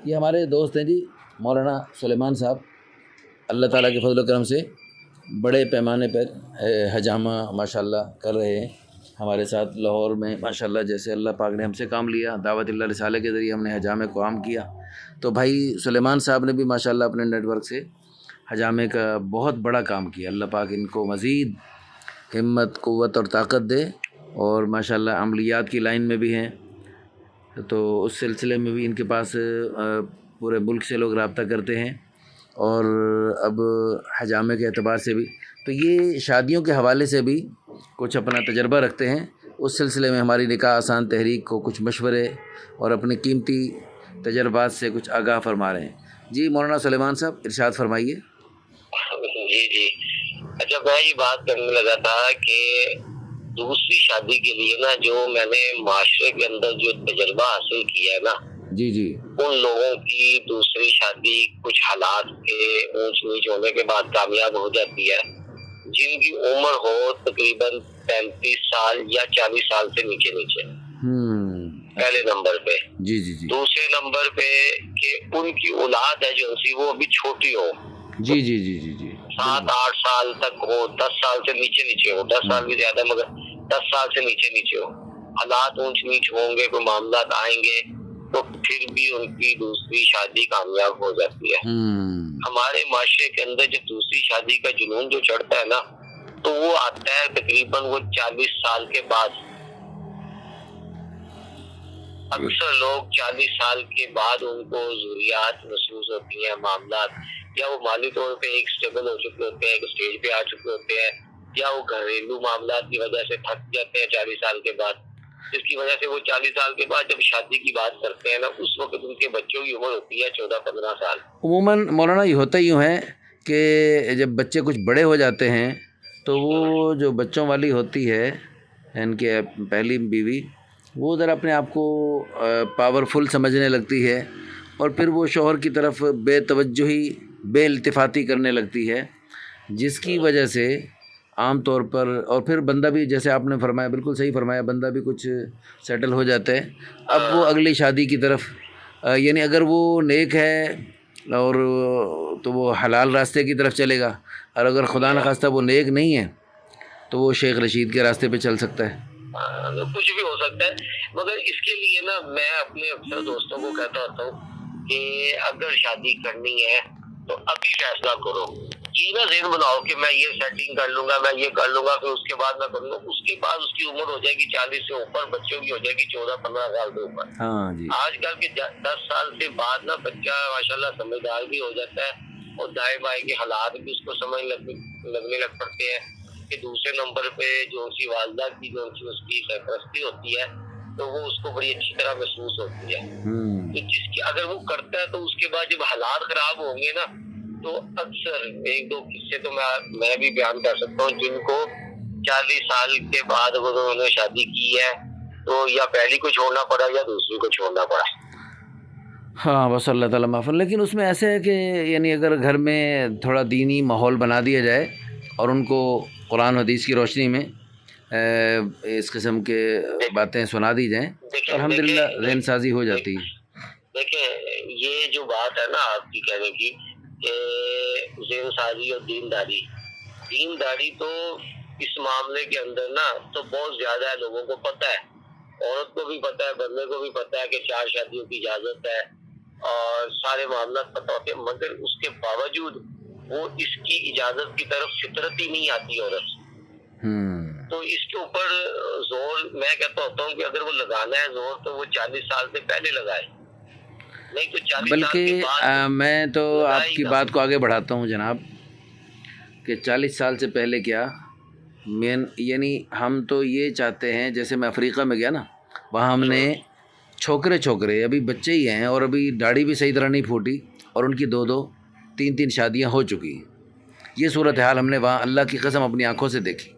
یہ ہمارے دوست ہیں جی مولانا سلیمان صاحب، اللہ تعالیٰ کے فضل و کرم سے بڑے پیمانے پر حجامہ ماشاءاللہ کر رہے ہیں ہمارے ساتھ لاہور میں ماشاءاللہ۔ جیسے اللہ پاک نے ہم سے کام لیا، دعوت اللہ رسالہ کے ذریعے ہم نے حجامے کو عام کیا، تو بھائی سلیمان صاحب نے بھی ماشاءاللہ اپنے نیٹ ورک سے حجامے کا بہت بڑا کام کیا۔ اللہ پاک ان کو مزید ہمت، قوت اور طاقت دے، اور ماشاءاللہ عملیات کی لائن میں بھی ہیں، تو اس سلسلے میں بھی ان کے پاس پورے ملک سے لوگ رابطہ کرتے ہیں، اور اب حجامے کے اعتبار سے بھی تو یہ شادیوں کے حوالے سے بھی کچھ اپنا تجربہ رکھتے ہیں۔ اس سلسلے میں ہماری نکاح آسان تحریک کو کچھ مشورے اور اپنے قیمتی تجربات سے کچھ آگاہ فرما رہے ہیں۔ جی مولانا سلیمان صاحب ارشاد فرمائیے۔ جی اچھا، میں یہ بات کرنے لگا تھا کہ دوسری شادی کے لیے نا جو میں نے معاشرے کے اندر جو تجربہ حاصل کیا ہے نا، جی ان لوگوں کی دوسری شادی کچھ حالات کے اونچ نیچ ہونے کے بعد کامیاب ہو جاتی ہے، جن کی عمر ہو تقریباً 35 سال یا 40 سال سے نیچے پہلے نمبر پہ۔ جی دوسرے نمبر پہ کہ ان کی اولاد ہے جو سی وہ ابھی چھوٹی ہو، جی 7-8 سال تک ہو، 10 سال سے نیچے ہو، 10 سال بھی زیادہ مگر 10 سال سے نیچے ہو، حالات اونچ نیچ ہوں گے، کوئی معاملات آئیں گے تو پھر بھی ان کی دوسری شادی کامیاب ہو جاتی ہے۔ ہمارے معاشرے کے اندر جو دوسری شادی کا جنون جو چڑھتا ہے نا، تو وہ آتا ہے تقریباً وہ 40 سال کے بعد۔ اکثر لوگ 40 سال کے بعد ان کو ضروریات محسوس ہوتی ہیں، معاملات، یا وہ مالی طور پہ ایک سٹیبل ہو چکے ہوتے ہیں، ایک سٹیج پہ آ چکے ہوتے ہیں، یا وہ گھریلو معاملات کی وجہ سے تھک جاتے ہیں 40 سال کے بعد، جس کی وجہ سے وہ 40 سال کے بعد جب شادی کی بات کرتے ہیں نا، اس وقت ان کے بچوں کی عمر ہوتی ہے 14-15 سال۔ عموماً مولانا یہ ہوتا یوں ہے کہ جب بچے کچھ بڑے ہو جاتے ہیں تو وہ جو بچوں والی ہوتی ہے ان کے پہلی بیوی، وہ ذرا اپنے آپ کو پاورفل سمجھنے لگتی ہے، اور پھر وہ شوہر کی طرف بے توجہی، بے التفاتی کرنے لگتی ہے، جس کی وجہ سے عام طور پر، اور پھر بندہ بھی جیسے آپ نے فرمایا، بالکل صحیح فرمایا، بندہ بھی کچھ سیٹل ہو جاتا ہے۔ اب وہ اگلی شادی کی طرف، یعنی اگر وہ نیک ہے اور تو وہ حلال راستے کی طرف چلے گا، اور اگر خدا نخواستہ وہ نیک نہیں ہے تو وہ شیخ رشید کے راستے پہ چل سکتا ہے۔ کچھ بھی ہو سکتا ہے، مگر اس کے لیے نا میں اپنے اکثر دوستوں کو کہتا ہوتا ہوں کہ اگر شادی کرنی ہے تو ابھی فیصلہ کرو، یہ نہ ذہن بناؤ کہ میں یہ سیٹنگ کر لوں گا، میں یہ کر لوں گا، پھر اس کے بعد میں کروں گا، اس کے بعد اس کی عمر ہو جائے گی 40 سے اوپر، بچوں کی ہو جائے گی 14-15 سال سے اوپر۔ آج کل کے 10 سال سے بعد نا بچہ ماشاءاللہ سمجھدار بھی ہو جاتا ہے، اور دائیں بائیں کے حالات بھی اس کو سمجھ لگنے لگ پڑتے ہیں، کہ دوسرے نمبر پہ جو اسی والدہ کی جو اس کی سرپرستی ہوتی ہے تو وہ اس کو بڑی اچھی طرح محسوس ہوتی ہے۔ تو جس کی اگر وہ کرتا ہے تو اس کے بعد جب حالات خراب ہوں گے نا، تو اکثر 1-2 قصے تو میں بھی بیان کر سکتا ہوں، جن کو 40 سال کے بعد اگر انہوں نے شادی کی ہے تو یا پہلی کو چھوڑنا پڑا یا دوسری کو چھوڑنا پڑا۔ ہاں بس اللہ تعالیٰ معاف۔ لیکن اس میں ایسے ہے کہ یعنی اگر گھر میں تھوڑا دینی ماحول بنا دیا جائے اور ان کو قرآن و حدیث کی روشنی میں اس قسم کے باتیں سنا دی جائیں تو الحمدللہ ذہن سازی ہو جاتی ہے۔ دیکھیں یہ جو بات ہے نا آپ کی کہنے کی کہ ذہن سازی اور دینداری تو اس معاملے کے اندر نا تو بہت زیادہ ہے، لوگوں کو پتہ ہے، عورت کو بھی پتہ ہے، بندے کو بھی پتہ ہے کہ 4 شادیوں کی اجازت ہے، اور سارے معاملات پتہ ہوتے ہیں، مگر اس کے باوجود وہ اس کی اجازت کی طرف فطرت ہی نہیں آتی عورت۔ تو اس کے اوپر زور میں کہتا ہوتا ہوں کہ اگر وہ لگانا ہے زور تو وہ 40 سال سے پہلے لگائے، نہیں تو 40 سال کے بعد۔ میں تو آپ کی بات کو آگے بڑھاتا ہوں جناب، کہ 40 سال سے پہلے کیا، یعنی ہم تو یہ چاہتے ہیں، جیسے میں افریقہ میں گیا نا، وہاں ہم نے چھوکرے ابھی بچے ہی ہیں، اور ابھی داڑھی بھی صحیح طرح نہیں پھوٹی، اور ان کی 2-2 3-3 شادیاں ہو چکی ہیں۔ یہ صورتحال ہم نے وہاں اللہ کی قسم اپنی آنکھوں سے دیکھی۔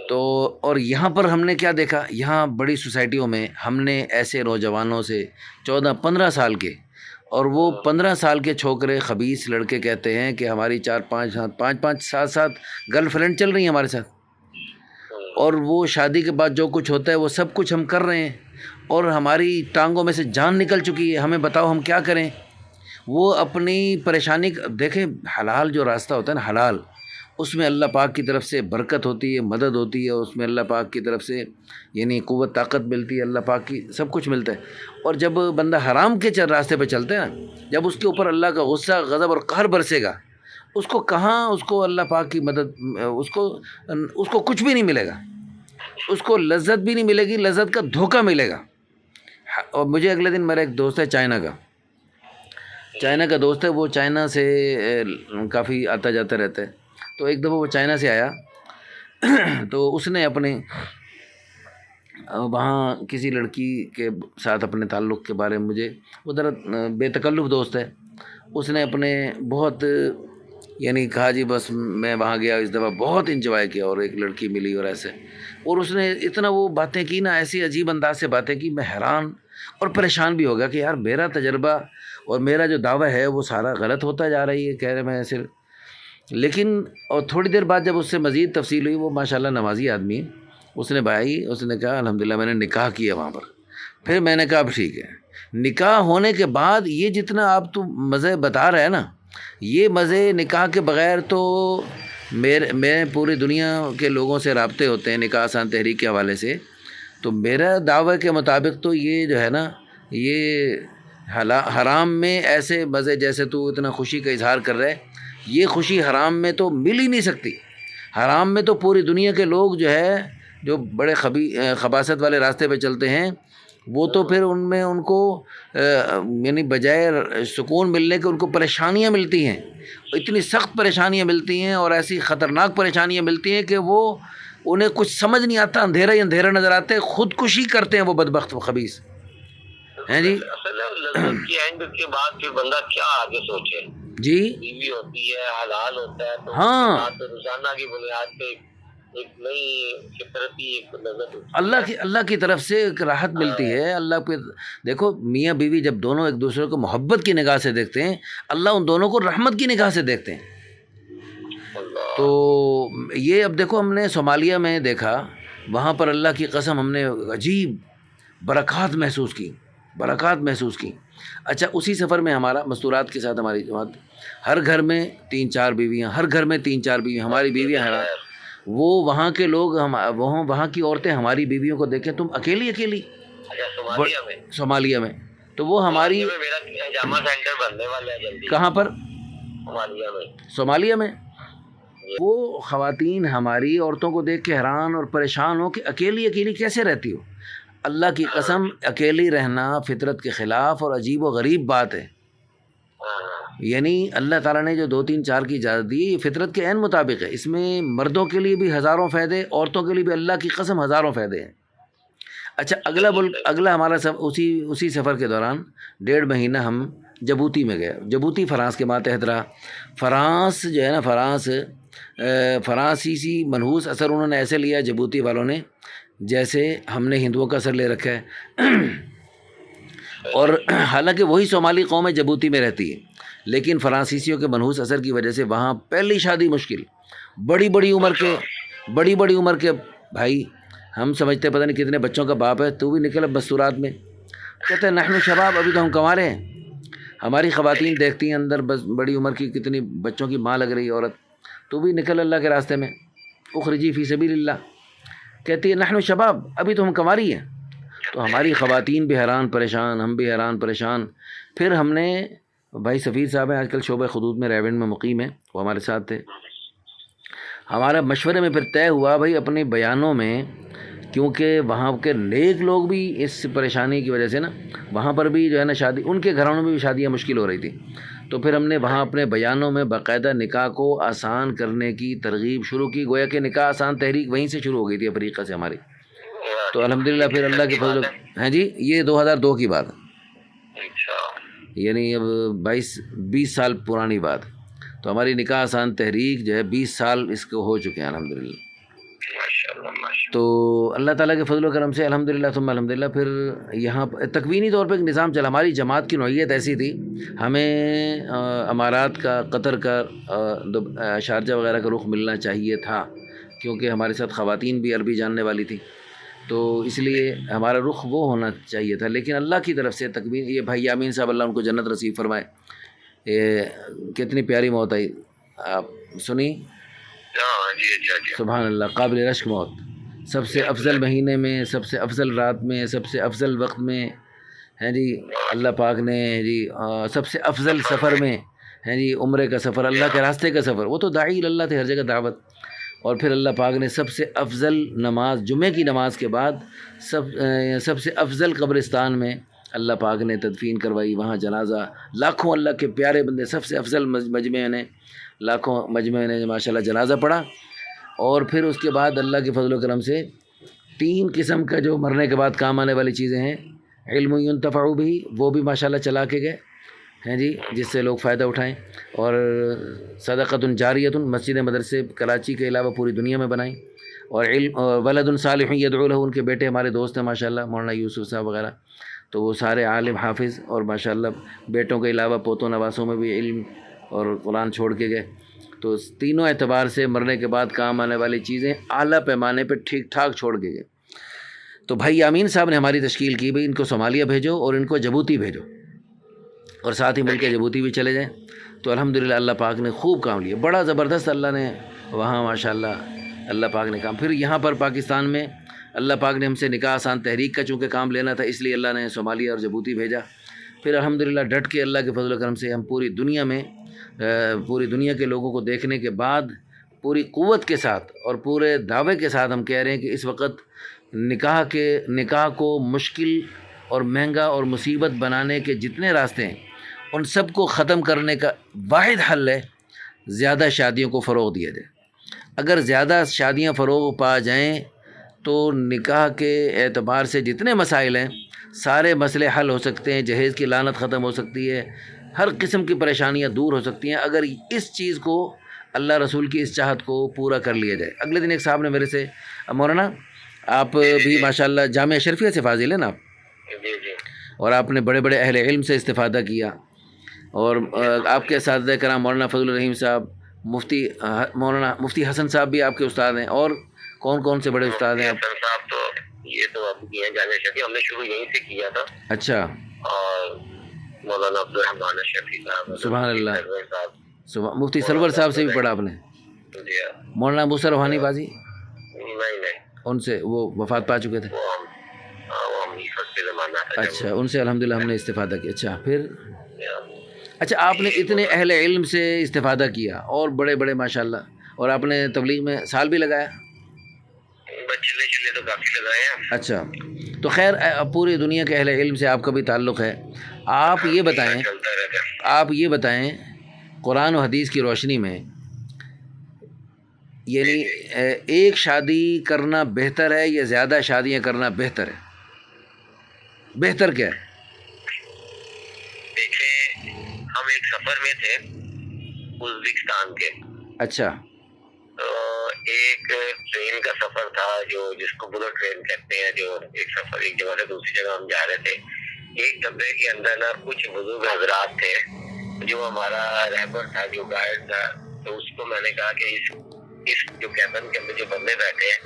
تو اور یہاں پر ہم نے کیا دیکھا، یہاں بڑی سوسائٹیوں میں ہم نے ایسے نوجوانوں سے 14-15 سال کے، اور وہ 15 سال کے چھوکرے خبیث لڑکے کہتے ہیں کہ ہماری 4-5 7 گرل فرینڈ چل رہی ہیں ہمارے ساتھ، اور وہ شادی کے بعد جو کچھ ہوتا ہے وہ سب کچھ ہم کر رہے ہیں، اور ہماری ٹانگوں میں سے جان نکل چکی ہے، ہمیں بتاؤ ہم کیا کریں۔ وہ اپنی پریشانی دیکھیں، حلال جو راستہ ہوتا ہے نا حلال، اس میں اللہ پاک کی طرف سے برکت ہوتی ہے، مدد ہوتی ہے، اس میں اللہ پاک کی طرف سے یعنی قوت طاقت ملتی ہے، اللہ پاک کی سب کچھ ملتا ہے۔ اور جب بندہ حرام کے راستے پہ چلتا ہے نا، جب اس کے اوپر اللہ کا غصہ، غضب اور قہر برسے گا، اس کو کہاں، اس کو اللہ پاک کی مدد، اس کو کچھ بھی نہیں ملے گا، اس کو لذت بھی نہیں ملے گی، لذت کا دھوکہ ملے گا۔ اور مجھے اگلے دن میرا ایک دوست ہے چائنا کا دوست ہے، وہ چائنا سے کافی آتا جاتا رہتا ہے، تو ایک دفعہ وہ چائنا سے آیا تو اس نے اپنے وہاں کسی لڑکی کے ساتھ اپنے تعلق کے بارے میں مجھے، وہ ذرا بے تکلف دوست ہے، اس نے اپنے بہت یعنی کہا جی بس میں وہاں گیا اس دفعہ بہت انجوائے کیا اور ایک لڑکی ملی اور ایسے، اور اس نے اتنا وہ باتیں کی نا، ایسی عجیب انداز سے باتیں کی، میں حیران اور پریشان بھی ہو گیا کہ یار میرا تجربہ اور میرا جو دعویٰ ہے وہ سارا غلط ہوتا جا رہی ہے، کہہ رہے میں صرف۔ لیکن اور تھوڑی دیر بعد جب اس سے مزید تفصیل ہوئی، وہ ماشاءاللہ نمازی آدمی ہے، اس نے کہا الحمدللہ میں نے نکاح کیا وہاں پر۔ پھر میں نے کہا اب ٹھیک ہے، نکاح ہونے کے بعد یہ جتنا آپ تو مزے بتا رہے ہیں نا، یہ مزے نکاح کے بغیر تو میں پوری دنیا کے لوگوں سے رابطے ہوتے ہیں نکاح آسان تحریک کے حوالے سے، تو میرا دعوے کے مطابق تو یہ جو ہے نا، یہ حرام میں ایسے مزے جیسے تو اتنا خوشی کا اظہار کر رہے، یہ خوشی حرام میں تو مل ہی نہیں سکتی۔ حرام میں تو پوری دنیا کے لوگ جو ہے، جو بڑے خباثت والے راستے پہ چلتے ہیں، وہ تو پھر ان میں ان کو یعنی بجائے سکون ملنے کے ان کو پریشانیاں ملتی ہیں، اتنی سخت پریشانیاں ملتی ہیں اور ایسی خطرناک پریشانیاں ملتی ہیں کہ وہ انہیں کچھ سمجھ نہیں آتا، اندھیرا ہی اندھیرا نظر آتے ہیں، خودکشی کرتے ہیں وہ بدبخت و خبیث ہیں جی۔ لذت کی اینڈ کے بعد پھر بندہ کیا آگے سوچے؟ جی بیوی ہوتی ہے، حلال ہوتا ہے، تو ہاں، روزانہ کی بنیاد پہ ایک نئی فطرتی ایک لذت ہوتی ہے، اللہ کی طرف سے ایک راحت ملتی ہے۔ اللہ پہ دیکھو، میاں بیوی جب دونوں ایک دوسرے کو محبت کی نگاہ سے دیکھتے ہیں، اللہ ان دونوں کو رحمت کی نگاہ سے دیکھتے ہیں۔ تو یہ اب دیکھو، ہم نے صومالیہ میں دیکھا، وہاں پر اللہ کی قسم ہم نے عجیب برکات محسوس کی۔ اچھا، اسی سفر میں ہمارا مستورات کے ساتھ ہماری جماعت، ہر گھر میں 3-4 بیویاں، ہماری بیویاں حیران، وہ وہاں کے لوگ، وہاں کی عورتیں ہماری بیویوں کو دیکھیں، تم اکیلی صومالیہ میں، تو وہ ہماری کہاں پر، صومالیہ میں، وہ خواتین ہماری عورتوں کو دیکھ کے حیران اور پریشان ہو کہ اکیلی کیسے رہتی ہو۔ اللہ کی قسم، اکیلی رہنا فطرت کے خلاف اور عجیب و غریب بات ہے۔ یعنی اللہ تعالیٰ نے جو 2-3-4 کی اجازت دی، یہ فطرت کے عین مطابق ہے، اس میں مردوں کے لیے بھی ہزاروں فائدے، عورتوں کے لیے بھی اللہ کی قسم ہزاروں فائدے ہیں۔ اچھا، اگلا ہمارا اسی سفر کے دوران 1.5 مہینہ ہم جبوتی میں گئے۔ جبوتی فرانس کے ماتحت رہا۔ فرانس جو ہے نا، فرانسیسی منحوس اثر انہوں نے ایسے لیا جبوتی والوں نے جیسے ہم نے ہندوؤں کا اثر لے رکھا ہے، اور حالانکہ وہی صومالی قوم جبوتی میں رہتی ہے، لیکن فرانسیسیوں کے منحوس اثر کی وجہ سے وہاں پہلی شادی مشکل، بڑی بڑی عمر کے بھائی، ہم سمجھتے پتہ نہیں کتنے بچوں کا باپ ہے، تو بھی نکل اب مستورات میں، کہتے ہیں نحن شباب، ابھی تو ہم کنوارے ہیں۔ ہماری خواتین دیکھتی ہیں اندر بس بڑی عمر کی کتنی بچوں کی ماں لگ رہی عورت، تو بھی نکل اللہ کے راستے میں، اخرجی فی سبیل اللہ، کہتی ہے نحن شباب، ابھی تو ہم کنواری ہیں۔ تو ہماری خواتین بھی حیران پریشان، ہم بھی حیران پریشان۔ پھر ہم نے، بھائی سفیر صاحب ہیں آج کل شعبہ خدود میں ریونڈ میں مقیم ہیں، وہ ہمارے ساتھ تھے، ہمارا مشورے میں پھر طے ہوا بھائی اپنے بیانوں میں، کیونکہ وہاں کے نیک لوگ بھی اس پریشانی کی وجہ سے نا، وہاں پر بھی جو ہے نا شادی، ان کے گھروں میں بھی شادیاں مشکل ہو رہی تھی، تو پھر ہم نے وہاں اپنے بیانوں میں باقاعدہ نکاح کو آسان کرنے کی ترغیب شروع کی، گویا کہ نکاح آسان تحریک وہیں سے شروع ہو گئی تھی افریقہ سے ہماری۔ تو الحمدللہ پھر اللہ کے فضل، ہیں جی، یہ 2002 کی بات ہے، یعنی اب 20 سال پرانی بات، تو ہماری نکاح آسان تحریک جو ہے 20 سال اس کو ہو چکے ہیں الحمدللہ۔ تو اللہ تعالیٰ کے فضل و کرم سے الحمدللہ ثم الحمدللہ پھر یہاں تکوینی طور پہ ایک نظام چلا۔ ہماری جماعت کی نوعیت ایسی تھی، ہمیں امارات کا، قطر کا، شارجہ وغیرہ کا رخ ملنا چاہیے تھا، کیونکہ ہمارے ساتھ خواتین بھی عربی جاننے والی تھی، تو اس لیے ہمارا رخ وہ ہونا چاہیے تھا، لیکن اللہ کی طرف سے تکبیر. یہ بھائی یامین صاحب اللہ ان کو جنت نصیب فرمائے. یہ کتنی پیاری موت آئی، آپ سنی؟ سبحان اللہ، قابل رشک موت. سب سے افضل مہینے میں، سب سے افضل رات میں، سب سے افضل وقت میں ہیں جی اللہ پاک نے جی سب سے افضل سفر میں ہیں جی عمرے کا سفر، اللہ کے راستے کا سفر. وہ تو داعی اللہ تھے، ہر جگہ دعوت. اور پھر اللہ پاک نے سب سے افضل نماز، جمعے کی نماز کے بعد سب سے افضل قبرستان میں اللہ پاک نے تدفین کروائی. وہاں جنازہ لاکھوں اللہ کے پیارے بندے، سب سے افضل مجمع نے، لاکھوں مجمع نے ماشاءاللہ جنازہ پڑھا. اور پھر اس کے بعد اللہ کے فضل و کرم سے 3 قسم کا جو مرنے کے بعد کام آنے والی چیزیں ہیں، علم ينتفع بھی، وہ بھی ماشاءاللہ چلا کے گئے ہیں جی، جس سے لوگ فائدہ اٹھائیں. اور صدقۃ جاریۃ، مسجد مدرسے کراچی کے علاوہ پوری دنیا میں بنائیں. اور علم ولد صالح يدعو له، ان کے بیٹے ہمارے دوست ہیں ماشاءاللہ، مولانا یوسف صاحب وغیرہ، تو وہ سارے عالم حافظ، اور ماشاءاللہ بیٹوں کے علاوہ پوتوں نواسوں میں بھی علم اور قرآن چھوڑ کے گئے. تو تینوں اعتبار سے مرنے کے بعد کام آنے والی چیزیں اعلیٰ پیمانے پہ ٹھیک ٹھاک چھوڑ کے گئے. تو بھائی یامین صاحب نے ہماری تشکیل کی، بھائی ان کو صومالیہ بھیجو اور ان کو جبوتی بھیجو، اور ساتھ ہی ملک جبوتی بھی چلے جائیں. تو الحمدللہ اللہ پاک نے خوب کام لیا، بڑا زبردست اللہ نے وہاں ماشاءاللہ اللہ پاک نے کام. پھر یہاں پر پاکستان میں اللہ پاک نے ہم سے نکاح آسان تحریک کا چونکہ کام لینا تھا، اس لیے اللہ نے صومالیہ اور جبوتی بھیجا. پھر الحمدللہ ڈٹ کے اللہ کے فضل و کرم سے ہم پوری دنیا میں پوری دنیا کے لوگوں کو دیکھنے کے بعد پوری قوت کے ساتھ اور پورے دعوے کے ساتھ ہم کہہ رہے ہیں کہ اس وقت نکاح کو مشکل اور مہنگا اور مصیبت بنانے کے جتنے راستے ہیں، ان سب کو ختم کرنے کا واحد حل ہے زیادہ شادیوں کو فروغ دیا جائے. اگر زیادہ شادیاں فروغ پا جائیں تو نکاح کے اعتبار سے جتنے مسائل ہیں سارے مسئلے حل ہو سکتے ہیں، جہیز کی لعنت ختم ہو سکتی ہے، ہر قسم کی پریشانیاں دور ہو سکتی ہیں اگر اس چیز کو، اللہ رسول کی اس چاہت کو پورا کر لیا جائے. اگلے دن ایک صاحب نے میرے سے، مولانا آپ بھی ماشاءاللہ جامعہ اشرفیہ سے فاضل ہیں نا آپ، اور آپ نے بڑے بڑے اہل علم سے استفادہ کیا، اور آپ کے اساتذہ کرام مولانا فضل الرحیم صاحب، مولانا مفتی حسن صاحب بھی آپ کے استاد ہیں، اور کون کون سے بڑے استاد ہیں آپ؟ حسن صاحب تو یہ تو اب یہ جامعہ اشرفیہ ہم نے شروع یہیں سے کیا تھا. اچھا. اور مولانا عبدالرحمان اشرفی صاحب، سبحان اللہ، مفتی سرور صاحب سے بھی پڑھا آپ نے؟ مولانا موسیٰ روحانی بازی؟ نہیں، ان سے وہ وفات پا چکے تھے. اچھا، ان سے الحمدللہ ہم نے استفادہ کیا. اچھا پھر اچھا آپ نے اتنے اہل علم سے استفادہ کیا اور بڑے بڑے ماشاءاللہ، اور آپ نے تبلیغ میں سال بھی لگایا؟ چلے تو کافی لگائے ہیں. اچھا، تو خیر پوری دنیا کے اہل علم سے آپ کا بھی تعلق ہے. آپ یہ بتائیں قرآن و حدیث کی روشنی میں، یعنی ایک شادی کرنا بہتر ہے یا زیادہ شادیاں کرنا بہتر ہے؟ بہتر کیا ہے؟ دیکھیں ہم ایک سفر میں تھے ازبکستان کے. اچھا. تو ایک ٹرین کا سفر تھا جس کو بلٹ ٹرین کہتے ہیں، جو ایک سفر ایک جگہ سے دوسری جگہ ہم جا رہے تھے. ایک ڈبے کے اندر نا کچھ بزرگ حضرات تھے، جو ہمارا رہبر تھا، جو گائیڈ تھا. تو اس کو میں نے کہا کہ اس جو کیبن کے اندر جو بندے بیٹھے ہیں،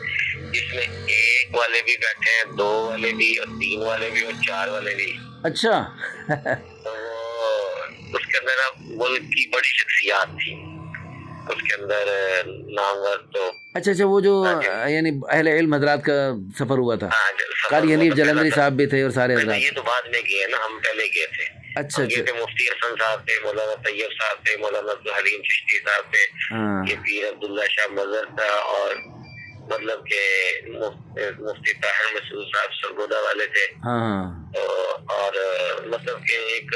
اس میں 1 والے بھی بیٹھے ہیں، 2 والے بھی، اور 3 والے بھی، اور 4 والے بھی. اچھا. تو اس کے اندر ملک کی بڑی شخصیات تھی اس کے اندر نامور. تو اچھا وہ جو یعنی اہل علم حضرات کا سفر ہوا تھا، قاری حنیف جلندری صاحب بھی تھے اور سارے حضرات. یہ تو بعد میں گئے نا، ہم پہلے گئے تھے. اچھا. مفتی حسن صاحب تھے، مولانا طیب صاحب تھے، مولانا عبدالحلیم چشتی صاحب تھے، یہ پیر عبداللہ شاہ مظہر تھا، اور مطلب کہ مفتی طاہر مسعود صاحب سرگودا والے تھے. اور مطلب کہ ایک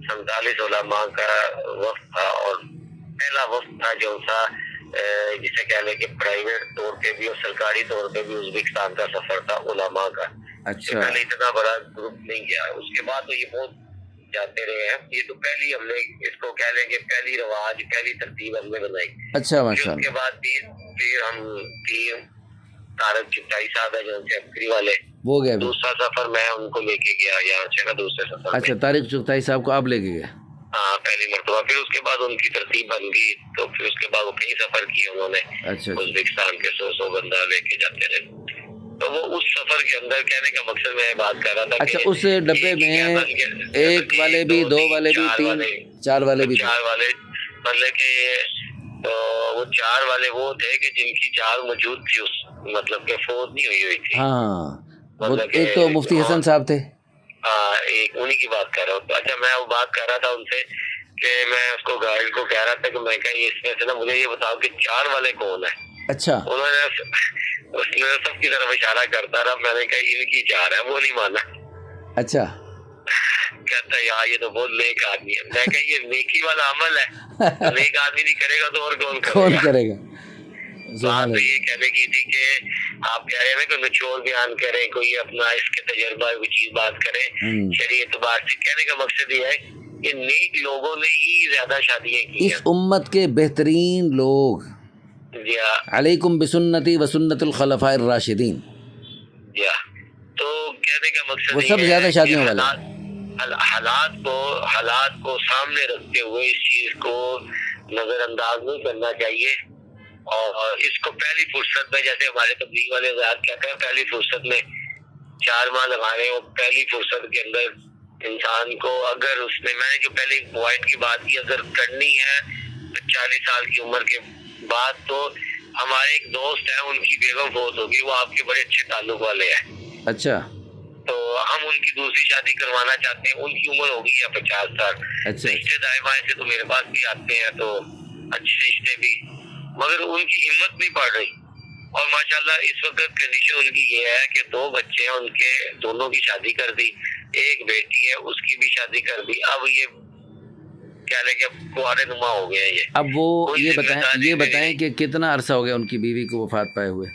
47 علماء کا وقت تھا، اور پہلا وقت تھا جو تھا جسے کہہ لیں کہ پرائیویٹ طور پہ بھی اور سرکاری طور پہ بھی ازبکستان کا سفر تھا علماء کا. اچھا. پہلے اتنا بڑا گروپ نہیں گیا، اس کے بعد تو یہ بہت جاتے رہے ہیں. یہ تو پہلی ہم نے اس کو کہہ لیں کہ پہلی رواج، پہلی ترتیب ہم نے بنائی. اچھا ماشاء اللہ. اس کے بعد پھر ہم طارق چٹائی صاحب ہے جو چکری والے، وہ گئے. دوسرا سفر میں ان کو لے کے گیا یہاں سے نا، دوسرے سفر. اچھا، طارق چٹائی صاحب کو آپ لے کے گئے؟ ہاں، پہلی مرتبہ. پھر اس کے بعد ان کی ترتیب بن گئی، تو پھر اس کے بعد وہ کئی سفر کیے انہوں نے. اچھا. ازبکستان کے 100 بندہ لے کے جاتے رہے. تو وہ اس سفر کے اندر کہنے کا مقصد میں بات کر رہا تھا اچھا کہ اس ڈبے میں ایک والے بھی، دو والے بھی، تین، چار والے بھی تھے؟ چار والے مطلب کہ وہ چار والے وہ تھے کہ جن کی جان موجود تھی، اس مطلب کہ فوت نہیں ہوئی تھی. ہاں ایک تو مفتی حسن صاحب تھے. ہاں ایک انہی کی بات کر رہا ہوں. اچھا میں وہ بات کر رہا تھا ان سے کہ میں اس کو گائیڈ کو کہہ رہا تھا کہ میں کہ اس میں سے نا مجھے یہ بتاؤ کہ چار والے کون ہیں. اچھا انہوں نے اس نے سب کی طرف اشارہ کرتا رہا. میں نے کہا ان کی چار ہے. وہ نہیں مانا. اچھا کہتا ہے یار یہ تو بہت نیک آدمی ہے. میں کہا یہ نیکی والا عمل ہے، نیک آدمی نہیں کرے گا تو اور کون کرے گا. بات تو یہ کہنے کی تھی کہ آپ کہہ رہے ہیں کہ نچوڑ بیان کریں، کوئی اپنا اس کے تجربہ کوئی چیز بات کرے شریعت بات سے. کہنے کا مقصد یہ ہے کہ نیک لوگوں نے ہی زیادہ شادیاں کی اس امت کے بہترین لوگ. جی ہاں. علیکم بسنتی و سنت الخلفاء الراشدین. جی ہاں. تو کہنے کا مقصد وہ سب زیادہ شادیوں والے. حالات کو سامنے رکھتے ہوئے اس چیز کو نظر انداز نہیں کرنا چاہیے، اور اس کو پہلی فرصت میں، جیسے ہمارے تبلیغ والے حضرات کہتے ہیں پہلی فرصت میں 4 ماہ لگانے، اور پہلی فرصت کے اندر انسان کو اگر اس میں نے جو پہلے پوائنٹ کی بات کی اگر کرنی ہے تو 40 سال کی عمر کے بعد. تو ہمارے ایک دوست ہیں ان کی بیگم فوت ہوگی، وہ آپ کے بڑے اچھے تعلق والے ہیں. اچھا. تو ہم ان کی دوسری شادی کروانا چاہتے ہیں. ان کی عمر ہوگی 50 سال. اچھا. رشتے دائیں بائیں سے تو میرے پاس بھی آتے ہیں تو اچھے رشتے بھی، مگر ان کی ہمت نہیں پڑ رہی. اور ماشاءاللہ اس وقت کنڈیشن ان کی یہ ہے کہ 2 بچے ہیں ان کے، دونوں کی شادی کر دی. ایک بیٹی ہے اس کی بھی شادی کر دی. اب یہ کیا لے کہ کنوارے نما ہو گیا یہ. اب وہ یہ بتائیں کہ کتنا عرصہ ہو گیا ان کی بیوی کو وفات پائے ہوئے؟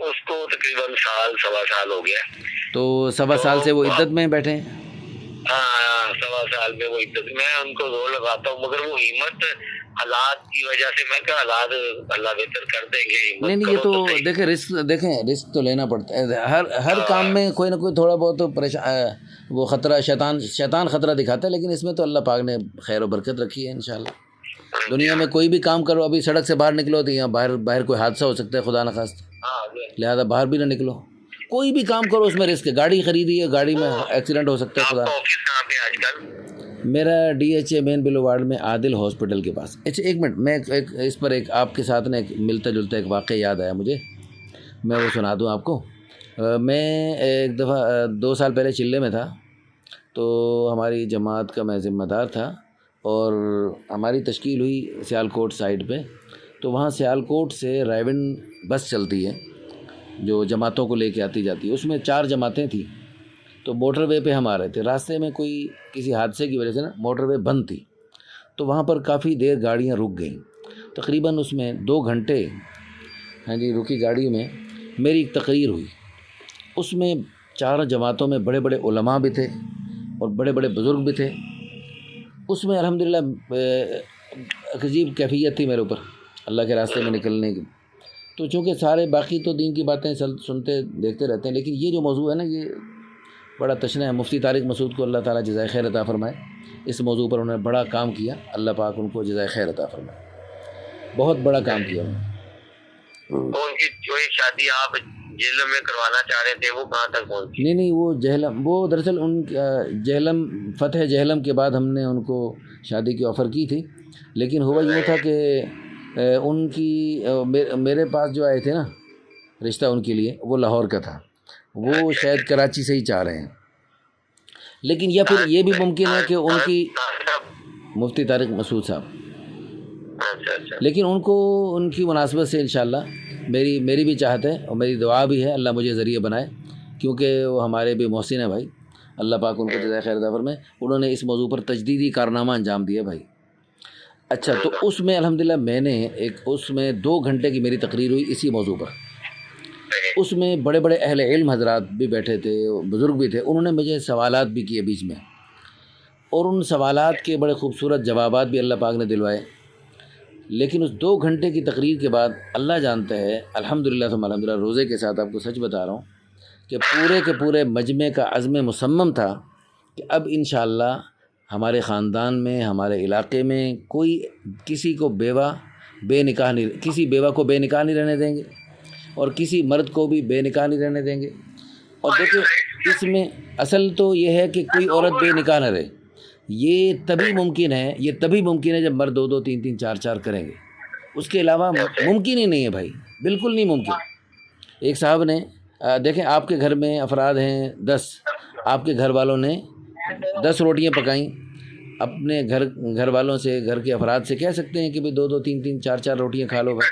اس کو تقریباً سوا سال ہو گیا. تو سوا سال سے وہ عدت میں بیٹھے ہیں؟ ہاں سوا سال میں وہ عدت. میں ان کو زور لگاتا ہوں مگر وہ ہمت حالات کی وجہ سے، میں کہا حالات اللہ بہتر کر دیں گے. نہیں یہ تو دیکھیں رسک تو لینا پڑتا ہے ہر کام میں. کوئی نہ کوئی تھوڑا بہت وہ خطرہ شیطان خطرہ دکھاتا ہے، لیکن اس میں تو اللہ پاک نے خیر و برکت رکھی ہے انشاءاللہ. دنیا میں کوئی بھی کام کرو، ابھی سڑک سے باہر نکلو تو یہاں باہر کوئی حادثہ ہو سکتا ہے خدا نخواستہ، لہذا باہر بھی نہ نکلو. کوئی بھی کام کرو اس میں رسک ہے. گاڑی خریدی ہے، گاڑی میں ایکسیڈنٹ ہو سکتا ہے خدا. میرا DHA مین بلو وارڈ میں عادل ہاسپٹل کے پاس. اچھا ایک منٹ، میں اس پر ایک آپ کے ساتھ نا ایک ملتا جلتا ایک واقعہ یاد آیا مجھے، میں وہ سنا دوں آپ کو. میں ایک دفعہ 2 سال پہلے چلے میں تھا، تو ہماری جماعت کا میں ذمہ دار تھا، اور ہماری تشکیل ہوئی سیالکوٹ سائڈ پہ. تو وہاں سیالکوٹ سے رائون بس چلتی ہے جو جماعتوں کو لے کے آتی جاتی ہے. اس میں 4 جماعتیں تھیں. تو موٹر وے پہ ہم آ رہے تھے، راستے میں کوئی کسی حادثے کی وجہ سے نا موٹر وے بند تھی. تو وہاں پر کافی دیر گاڑیاں رک گئیں، تقریباً اس میں 2 گھنٹے رکی گاڑی میں. میری ایک تقریر ہوئی، اس میں 4 جماعتوں میں بڑے بڑے علماء بھی تھے اور بڑے بڑے بزرگ بھی تھے. اس میں الحمدللہ عجیب کیفیت تھی میرے اوپر اللہ کے راستے میں نکلنے کی. تو چونکہ سارے باقی تو دین کی باتیں سنتے دیکھتے رہتے ہیں، لیکن یہ جو موضوع ہے نا یہ بڑا تشنا ہے. مفتی طارق مسعود کو اللہ تعالیٰ جزائے خیر عطا فرمائے. اس موضوع پر انہوں نے بڑا کام کیا، اللہ پاک ان کو جزائے خیر عطا فرمائے. بہت بڑا کام کیا انہوں نے. ان کی جو شادی آپ جہلم میں کروانا چاہ رہے تھے وہ کہاں تک پہنچی؟ نہیں وہ جہلم، وہ دراصل ان جہلم فتح جہلم کے بعد ہم نے ان کو شادی کی آفر کی تھی، لیکن ہوا یوں تھا کہ ان کی میرے پاس جو آئے تھے نا رشتہ ان کے لیے وہ لاہور کا تھا، وہ شاید کراچی سے ہی چاہ رہے ہیں. لیکن یا پھر یہ بھی ممکن ہے کہ ان کی مفتی طارق مسعود صاحب، لیکن ان کی مناسبت سے انشاءاللہ میری بھی چاہت ہے اور میری دعا بھی ہے اللہ مجھے ذریعہ بنائے، کیونکہ وہ ہمارے بھی محسن ہیں بھائی. اللہ پاک ان کو جزائے خیر عطا فرمائے. انہوں نے اس موضوع پر تجدیدی کارنامہ انجام دیا بھائی. اچھا تو اس میں الحمدللہ میں نے اس میں 2 گھنٹے کی میری تقریر ہوئی اسی موضوع پر. اس میں بڑے بڑے اہل علم حضرات بھی بیٹھے تھے، بزرگ بھی تھے. انہوں نے مجھے سوالات بھی کیے بیچ میں، اور ان سوالات کے بڑے خوبصورت جوابات بھی اللہ پاک نے دلوائے. لیکن اس 2 گھنٹے کی تقریر کے بعد اللہ جانتا ہے الحمدللہ ثم الحمدللہ روزے کے ساتھ آپ کو سچ بتا رہا ہوں کہ پورے کے پورے مجمع کا عزم مصمم تھا کہ اب انشاءاللہ ہمارے خاندان میں، ہمارے علاقے میں کوئی کسی بیوہ کو بے نکاح نہیں رہنے دیں گے. اور کسی مرد کو بھی بے نکاح نہیں رہنے دیں گے. اور دیکھیں اس میں اصل تو یہ ہے کہ کوئی عورت بے نکاح نہ رہے. یہ تبھی ممکن ہے جب مرد 2 2 3 3 4 4 کریں گے. اس کے علاوہ ممکن ہی نہیں ہے بھائی، بالکل نہیں ممکن. ایک صاحب نے دیکھیں آپ کے گھر میں افراد ہیں 10، آپ کے گھر والوں نے 10 روٹیاں پکائیں. اپنے گھر والوں سے، گھر کے افراد سے کہہ سکتے ہیں کہ بھائی 2 2 3 3 4 4 روٹیاں کھا لو بھائی.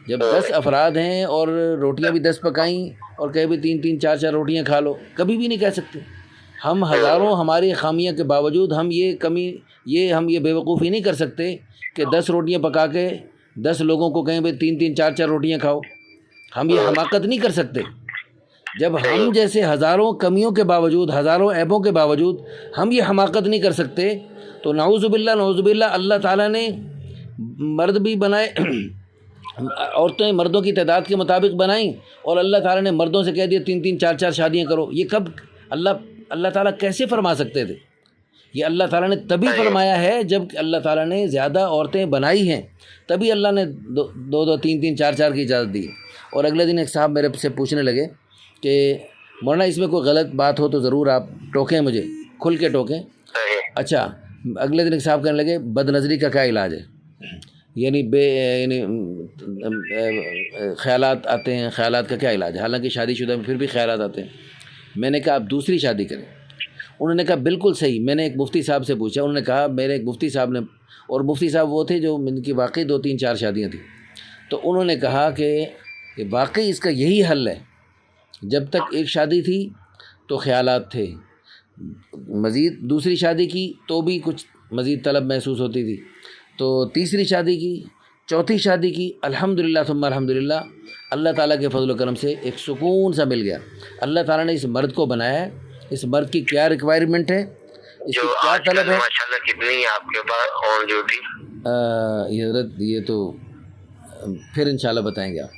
جب 10 افراد ہیں اور روٹیاں بھی 10 پکائیں اور کہے بھی 3 3 4 4 روٹیاں کھا لو، کبھی بھی نہیں کہہ سکتے. ہم ہزاروں ہماری خامیاں کے باوجود ہم یہ بے وقوفی نہیں کر سکتے کہ 10 روٹیاں پکا کے 10 لوگوں کو کہیں بھائی 3 3 4 4 روٹیاں کھاؤ. ہم یہ حماقت نہیں کر سکتے. جب ہم جیسے ہزاروں کمیوں کے باوجود، ہزاروں عیبوں کے باوجود ہم یہ حماقت نہیں کر سکتے، تو نعوذ باللہ اللہ تعالیٰ نے مرد بھی بنائے، عورتیں مردوں کی تعداد کے مطابق بنائیں، اور اللہ تعالیٰ نے مردوں سے کہہ دیا 3 3 4 4 شادیاں کرو. یہ کب اللہ تعالیٰ کیسے فرما سکتے تھے؟ یہ اللہ تعالیٰ نے تبھی فرمایا ہے جب اللہ تعالیٰ نے زیادہ عورتیں بنائی ہیں، تبھی اللہ نے 2 2 3 3 4 4 کی اجازت دی. اور اگلے دن ایک صاحب میرے سے پوچھنے لگے کہ مولانا اس میں کوئی غلط بات ہو تو ضرور آپ ٹوکیں، مجھے کھل کے ٹوکیں. اچھا، اگلے دن ایک صاحب کہنے لگے بد نظری کا کیا علاج ہے؟ یعنی خیالات آتے ہیں، خیالات کا کیا علاج ہے؟ حالانکہ شادی شدہ میں پھر بھی خیالات آتے ہیں. میں نے کہا آپ دوسری شادی کریں. انہوں نے کہا بالکل صحیح. میں نے ایک مفتی صاحب سے پوچھا، انہوں نے کہا میرے ایک مفتی صاحب نے، اور مفتی صاحب وہ تھے جو ان کی واقعی 2 3 4 شادیاں تھیں، تو انہوں نے کہا کہ واقعی اس کا یہی حل ہے. جب تک ایک شادی تھی تو خیالات تھے، مزید دوسری شادی کی تو بھی کچھ مزید طلب محسوس ہوتی تھی، تو تیسری شادی کی، چوتھی شادی کی، الحمدللہ ثم الحمدللہ اللہ تعالیٰ کے فضل و کرم سے ایک سکون سا مل گیا. اللہ تعالیٰ نے اس مرد کو بنایا ہے، اس مرد کی کیا ریکوائرمنٹ ہے، اس کی کیا طلب ہے. ماشاءاللہ کتنی ہے آپ کے پاس آن ڈیوٹی؟ یہ حضرت یہ تو پھر انشاءاللہ بتائیں گے آپ.